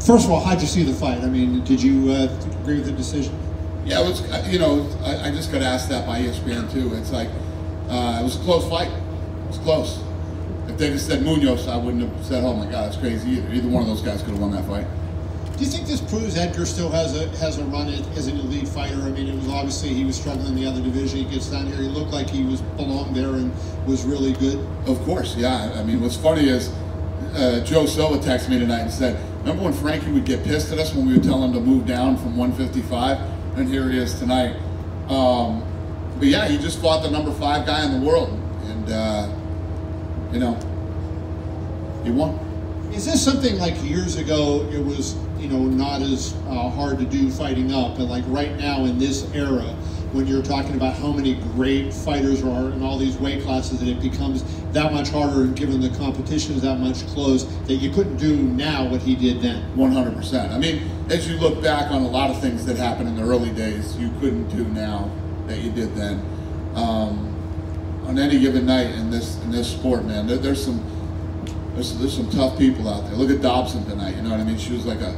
First of all, how'd you see the fight? I mean, did you agree with the decision? Yeah, it was, I just got asked that by ESPN too. It's like, it was a close fight. It was close. If they just said Munoz, I wouldn't have said, oh my God, that's crazy either. Either one of those guys could have won that fight. Do you think this proves Edgar still has a run as an elite fighter? I mean, it was obviously he was struggling in the other division. He gets down here, he looked like he belonged there and was really good. Of course, yeah. I mean, what's funny is Joe Silva texted me tonight and said, remember when Frankie would get pissed at us when we would tell him to move down from 155? And here he is tonight. But yeah, he just fought the number 5 guy in the world, and he won. Is this something like years ago it was, not as hard to do fighting up, and like right now in this era, when you're talking about how many great fighters are in all these weight classes, that it becomes that much harder, and given the competition is that much close, that you couldn't do now what he did then? 100%. I mean, as you look back on a lot of things that happened in the early days, you couldn't do now that you did then. On any given night in this sport, man, there's some tough people out there. Look at Dobson tonight. You know what I mean? She was like a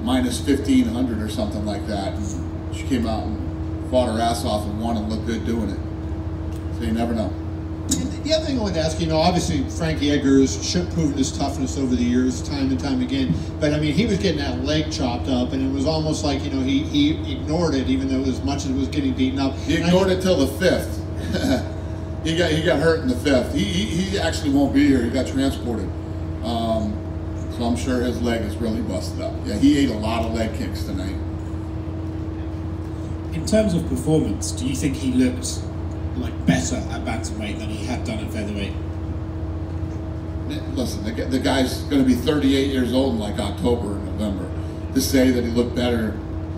minus 1,500 or something like that. And she came out and fought her ass off and won and looked good doing it. So you never know. The other thing I wanted to ask, obviously Frankie Edgar has proven his toughness over the years, time and time again. But I mean, he was getting that leg chopped up, and it was almost like he ignored it, even though as much as it was getting beaten up. He ignored it till the 5th. He got hurt in the 5th. He actually won't be here. He got transported. So I'm sure his leg is really busted up. Yeah, he ate a lot of leg kicks tonight. In terms of performance, do you think he looked like better at bantamweight than he had done at featherweight? Listen, the guy's going to be 38 years old in like October or November. To say that he looked better,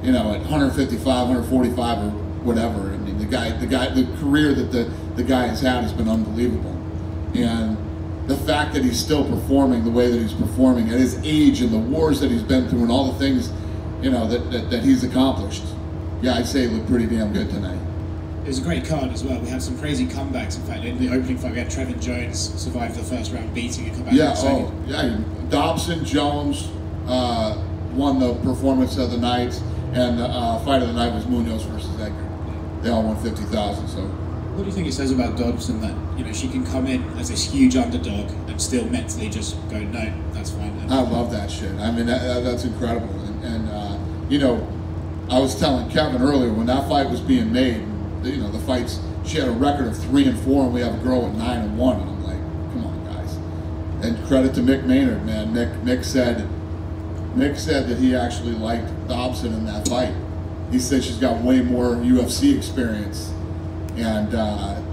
at 155, 145 or whatever. I mean, the career that the guy has had has been unbelievable. And the fact that he's still performing the way that he's performing at his age and the wars that he's been through and all the things, that he's accomplished. Yeah, I'd say he looked pretty damn good tonight. It was a great card as well. We had some crazy comebacks. In fact, in the opening fight, we had Trevin Jones survive the first round beating and come back in the second. Yeah. Dobson Jones won the performance of the night, and the fight of the night was Munoz versus Edgar. They all won 50,000. So, what do you think it says about Dobson that she can come in as this huge underdog and still mentally just go, no, that's fine. I love that shit. I mean, that's incredible. And I was telling Kevin earlier when that fight was being made. The fights, she had a record of 3-4, and we have a girl at 9-1, and I'm like, come on, guys. And credit to Mick Maynard, man. Mick said that he actually liked Dobson in that fight. He said she's got way more UFC experience, and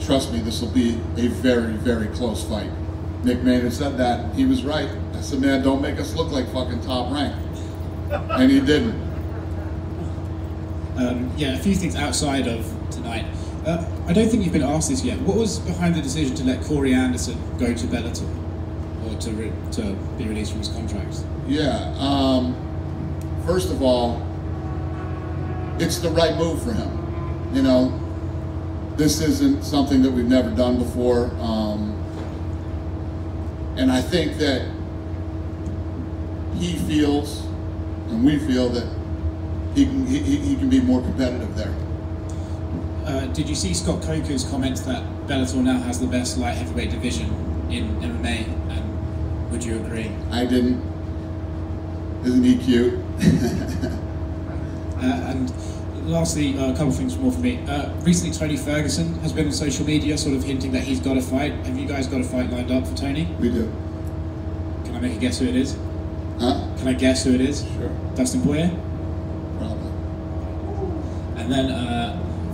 trust me, this will be a very, very close fight. Mick Maynard said that. He was right. I said, man, don't make us look like fucking top rank, and he didn't. Yeah, a few things outside of tonight. I don't think you've been asked this yet. What was behind the decision to let Corey Anderson go to Bellator, or to be released from his contract? Yeah, first of all, it's the right move for him. This isn't something that we've never done before, and I think that he feels, and we feel that he can be more competitive there. Did you see Scott Coker's comment that Bellator now has the best light heavyweight division in MMA, and would you agree? I didn't. Isn't he cute? And lastly, a couple of things more for me. Recently, Tony Ferguson has been on social media sort of hinting that he's got a fight. Have you guys got a fight lined up for Tony? We do. Can I make a guess who it is? Huh? Can I guess who it is? Sure. Dustin Poirier? Probably. And then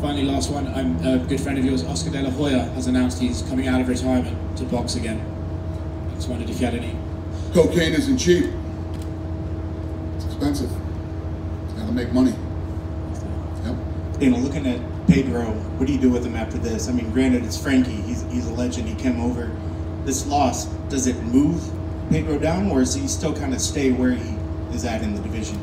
finally, last one, a good friend of yours, Oscar De La Hoya, has announced he's coming out of retirement to box again. I just wondered if you had any... Cocaine isn't cheap. It's expensive. It's got to make money. Yep. Looking at Pedro, what do you do with him after this? I mean, granted, it's Frankie. He's a legend. He came over. This loss, does it move Pedro down, or does he still kind of stay where he is at in the division?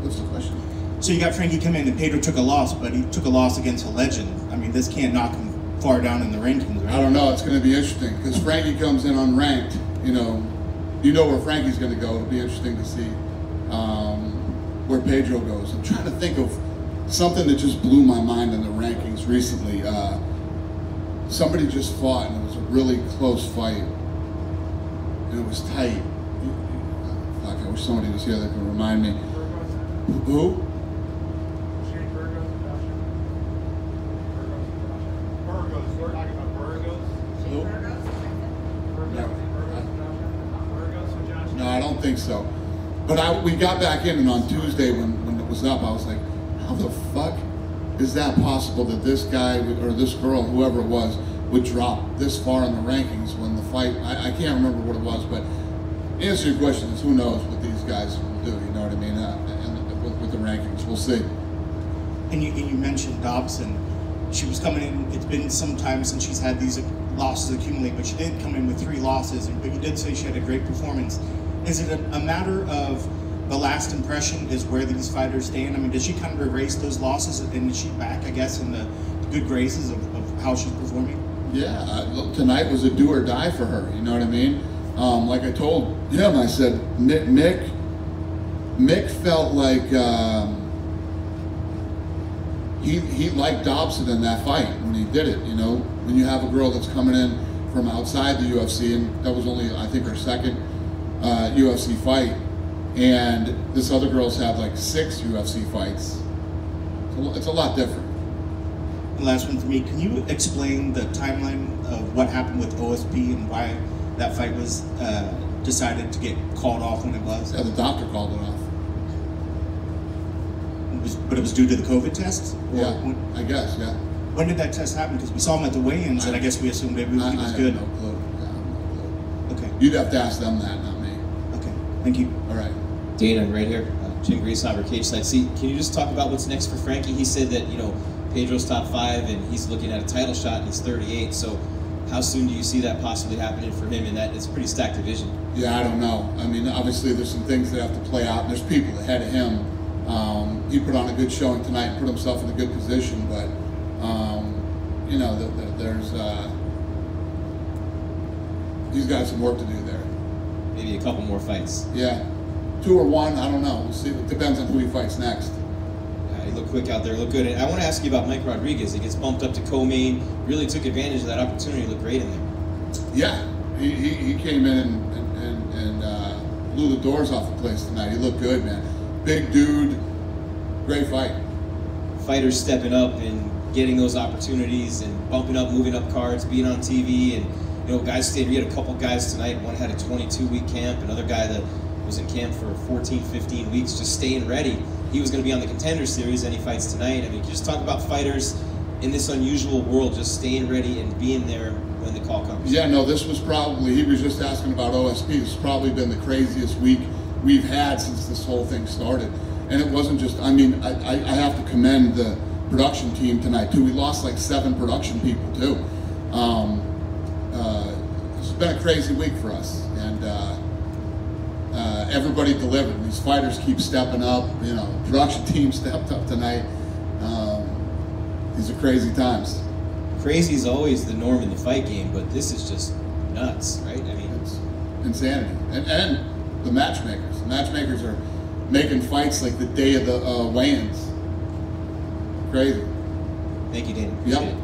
What's the question? So you got Frankie come in, and Pedro took a loss, but he took a loss against a legend. I mean, this can't knock him far down in the rankings, right? I don't know. It's going to be interesting because Frankie comes in unranked, you know where Frankie's going to go. It'll be interesting to see where Pedro goes. I'm trying to think of something that just blew my mind in the rankings recently. Somebody just fought, and it was a really close fight, and it was tight. Fuck, I wish somebody was here that could remind me. Who? No, I don't think so. But we got back in, and on Tuesday when it was up, I was like, how the fuck is that possible that this guy or this girl, whoever it was, would drop this far in the rankings when the fight, I can't remember what it was, but the answer to your question is who knows what these guys will do, you know what I mean, and with the rankings, we'll see. And you mentioned Dobson. She was coming in, it's been some time since she's had these losses accumulate, but she did come in with 3 losses, but you did say she had a great performance. Is it a matter of the last impression is where these fighters stand? I mean, did she kind of erase those losses, and is she back, I guess, in the good graces of how she's performing? Yeah, tonight was a do or die for her, you know what I mean? Like I told him, I said, Mick felt like he liked Dobson in that fight when he did it, you know? When you have a girl that's coming in from outside the UFC, and that was only, I think, her second UFC fight, and this other girl's had like 6 UFC fights. It's a lot different. And last one for me, can you explain the timeline of what happened with OSP and why that fight was decided to get called off when it was? Yeah, the doctor called it off. But it was due to the COVID test? Yeah, I guess, yeah. When did that test happen? Because we saw him at the weigh-ins, and I guess we assumed maybe he was good. I have no clue. Yeah, I have no clue. Okay. You'd have to ask them that, not me. Okay, thank you. All right. Dana, right here, Jim Griesheimer, cage side. See, can you just talk about what's next for Frankie? He said that, you know, Pedro's top 5 and he's looking at a title shot and he's 38. So how soon do you see that possibly happening for him? And that it's a pretty stacked division. Yeah, I don't know. I mean, obviously there's some things that have to play out. There's people ahead of him. He put on a good showing tonight and put himself in a good position, but you know, there's he's got some work to do there. Maybe a couple more fights. Yeah, 2 or 1, I don't know. We'll see. It depends on who he fights next. He looked quick out there, looked good. And I want to ask you about Mike Rodriguez. He gets bumped up to co-main, really took advantage of that opportunity, looked great in there. Yeah, he came in and blew the doors off the place tonight. He looked good, man. Big dude, great fight. Fighters stepping up and getting those opportunities and bumping up, moving up cards, being on TV, and you know, guys stayed. We had a couple guys tonight. One had a 22-week camp. Another guy that was in camp for 14, 15 weeks, just staying ready. He was going to be on the Contender Series, and he fights tonight. I mean, can you just talk about fighters in this unusual world, just staying ready and being there when the call comes? Yeah, no, this was probably, he was just asking about OSP. This has probably been the craziest week we've had since this whole thing started. And it wasn't just, I mean, I have to commend the production team tonight, too. We lost like 7 production people, too. It's been a crazy week for us. And everybody delivered. These fighters keep stepping up. You know, production team stepped up tonight. These are crazy times. Crazy is always the norm in the fight game, but this is just nuts, right? I mean, it's insanity. And the matchmakers. The matchmakers are making fights like the day of the weigh-ins. Crazy. Thank you, Dana. Yep.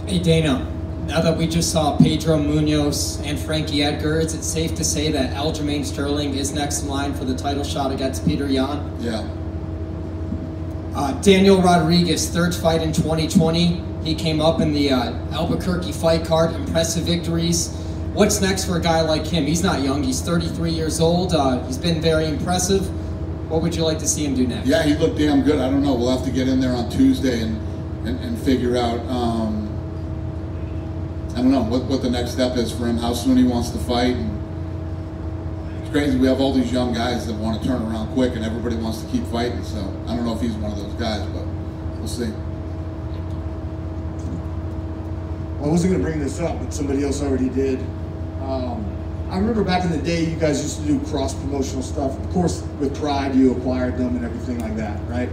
Hey, Dana. Now that we just saw Pedro Munoz and Frankie Edgar, is it safe to say that Aljamain Sterling is next in line for the title shot against Peter Yan? Yeah. Daniel Rodriguez, 3rd fight in 2020. He came up in the Albuquerque fight card, impressive victories. What's next for a guy like him? He's not young, he's 33 years old. He's been very impressive. What would you like to see him do next? Yeah, he looked damn good. I don't know. We'll have to get in there on Tuesday and figure out, I don't know, what the next step is for him, how soon he wants to fight. And it's crazy. We have all these young guys that want to turn around quick, and everybody wants to keep fighting. So I don't know if he's one of those guys, but we'll see. I wasn't going to bring this up, but somebody else already did. I remember back in the day, you guys used to do cross-promotional stuff. Of course, with Pride, you acquired them and everything like that, right?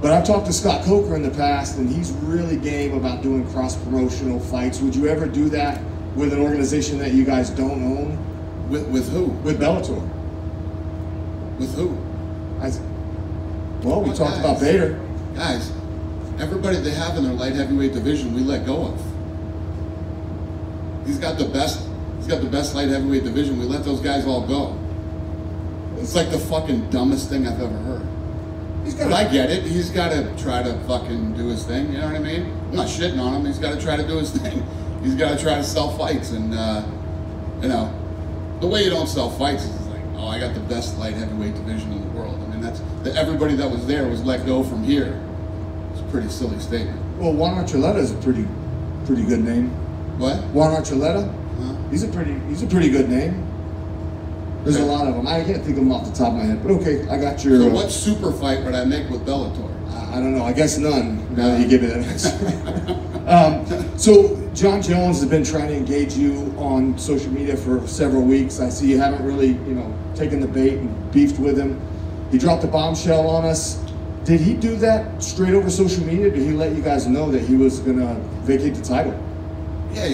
But I've talked to Scott Coker in the past, and he's really game about doing cross-promotional fights. Would you ever do that with an organization that you guys don't own? With who? With Bellator. With who? Well, we talked about Bader. Guys, everybody they have in their light heavyweight division, we let go of. He's got the best light heavyweight division. We let those guys all go. It's like the fucking dumbest thing I've ever heard. But I get it. He's got to try to fucking do his thing. You know what I mean? I'm not shitting on him. He's got to try to do his thing. He's got to try to sell fights. And, you know, the way you don't sell fights is like, oh, I got the best light heavyweight division in the world. I mean, everybody that was there was let go from here. It's a pretty silly statement. Well, Juan Archuleta is a pretty good name. What? Juan Archuleta? He's a pretty good name. There's a lot of them. I can't think of them off the top of my head, but okay, I got your. So what super fight would I make with Bellator? I don't know. I guess none. Now that you give me that answer. So John Jones has been trying to engage you on social media for several weeks. I see you haven't really, taken the bait and beefed with him. He dropped a bombshell on us. Did he do that straight over social media? Did he let you guys know that he was going to vacate the title? Yeah,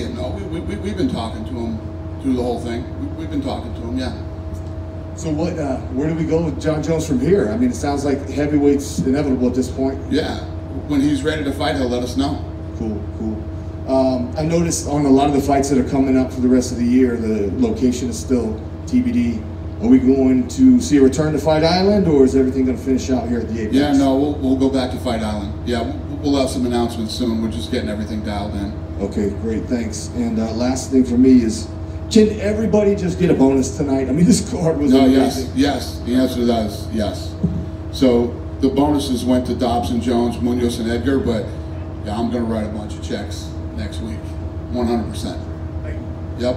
we've been talking to him through the whole thing. We've been talking to him, yeah. So where do we go with John Jones from here? I mean, it sounds like heavyweight's inevitable at this point. Yeah, when he's ready to fight, he'll let us know. Cool. I noticed on a lot of the fights that are coming up for the rest of the year, the location is still TBD. Are we going to see a return to Fight Island, or is everything going to finish out here at the Apex? Yeah, no, we'll go back to Fight Island. Yeah, we'll have some announcements soon. We're just getting everything dialed in. Okay, great, thanks. And last thing for me is, can everybody just get a bonus tonight? I mean, this card was amazing. Yes. The answer to that is yes. So the bonuses went to Dobson, Jones, Munoz, and Edgar, but yeah, I'm going to write a bunch of checks next week, 100%. Yep.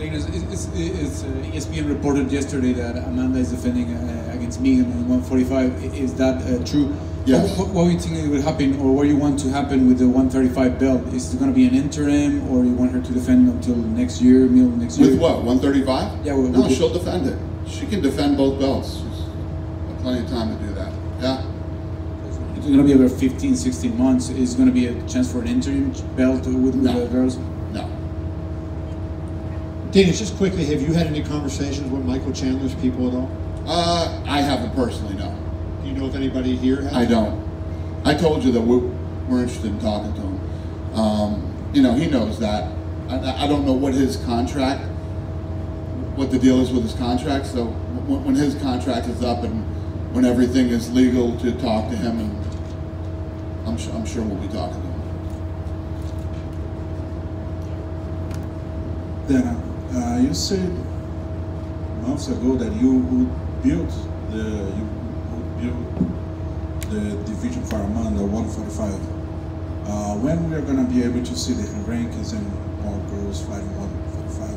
It's ESPN reported yesterday that Amanda is defending against Megan in 145. Is that true? Yes. What do you think will happen, or what do you want to happen with the 135 belt? Is it going to be an interim, or you want her to defend until next year, middle next year? With what, 135? Yeah. No, she'll defend it. She can defend both belts. She's got plenty of time to do that. Yeah. It's going to be about 15, 16 months. Is it going to be a chance for an interim belt with the girls? No. Dana, just quickly, have you had any conversations with Michael Chandler's people at all? I haven't personally, no. Do you know if anybody here has? I don't. I told you that we're interested in talking to him. He knows that. I don't know what his contract, what the deal is with his contract. So when his contract is up and when everything is legal to talk to him, and I'm sure we'll be talking to him. Dana, you said months ago that you would build the division for Amanda 145. When we are going to be able to see the rankings and more girls fighting 145?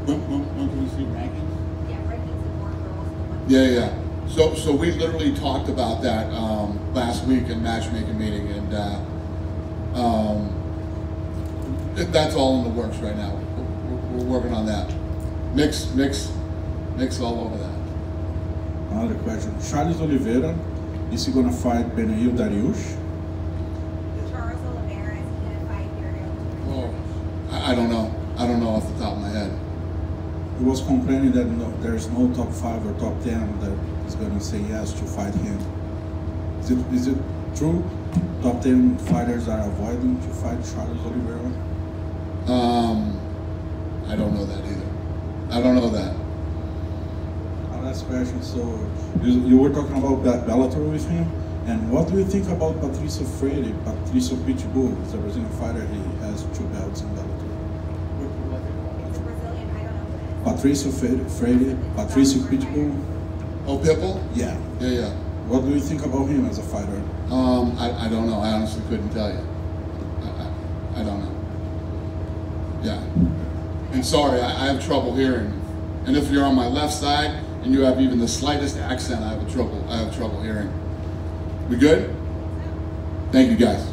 When can we see rankings? Yeah, rankings and more girls. Yeah. So we literally talked about that last week in matchmaking meeting, and that's all in the works right now. We're working on that. Mix all over that. Another question. Charles Oliveira, is he going to fight Benail Dariush? Charles Oliveira, is he going to fight Uriel? Oh, I don't know. I don't know off the top of my head. He was complaining that there's no top 5 or top 10 that is going to say yes to fight him. Is it true? Top 10 fighters are avoiding to fight Charles Oliveira? I don't know that either. I don't know that. Last question. So you were talking about that Bellator with him, and what do you think about Patricio Freire? Patricio Pitbull is a Brazilian fighter. He has 2 belts in Bellator. It's a Brazilian, I don't know who it is. Patricio Freire, Patricio Pitbull. Oh, Pitbull? Yeah. Yeah. What do you think about him as a fighter? I don't know. I honestly couldn't tell you. I don't know. Yeah. And sorry, I have trouble hearing. And if you're on my left side and you have even the slightest accent, I have trouble hearing. We good? Thank you, guys.